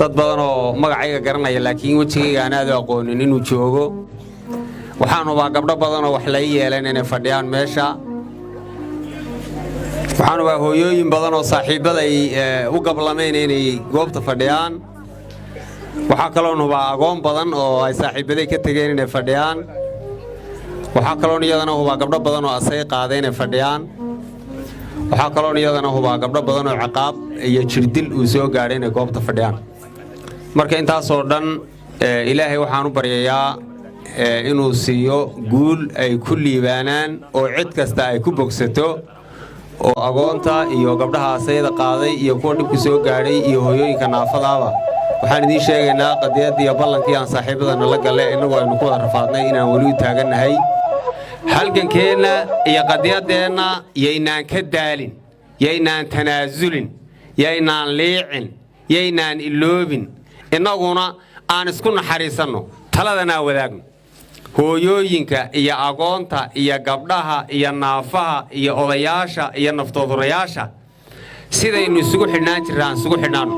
dad badan oo magacayga garanaya laakiin wajigayga aan aad u aqoonin inuu joogo waxaan hubaa gabdho badan oo wax la yeelan inay fadhiyaan meesha waxaan hubaa hooyooyin badan oo saaxiibada ay u gablameen inay goobta fadhiyaan waxaa kaloo hubaa agoon badan oo ay saaxiibaday ka tageen inay fadhiyaan waxaa kaloo iyadana hubaa gabdho badan oo asay qaaday inay fadhiyaan waxaa kaloo iyadana hubaa gabdho badan oo ciqaab iyo jirdil uu soo gaaray inay goobta fadhiyaan marka intaas oo dhan ilaahay waxaan u baryayaa inuu siiyo guul ay ku liibaanaan oo cid kasta ay ku bogsato oo agoonta iyo gabdhaha asayda qaaday iyo kuwa dhibku soo gaaray iyo hooyooyinka naafadaaba waxaan idiin sheegaynaa qadiyadii iyo ballankii aan saaxiibadana la galay inagoo aynu ku wada rafaadnay inaan weli u taagannahay halgankeenna iyo qadiyadeenna yaynaan ka daalin yaynaan tanaasulin yaynaan liicin yaynaan iloobin innaguna aan isku naxariisanno taladana wadaagno hooyooyinka iyo agoonta iyo gabdhaha iyo naafaha iyo odayaasha iyo naftoodurayaasha sidaynu isugu xidhnaan jirnaan isugu xidhnaano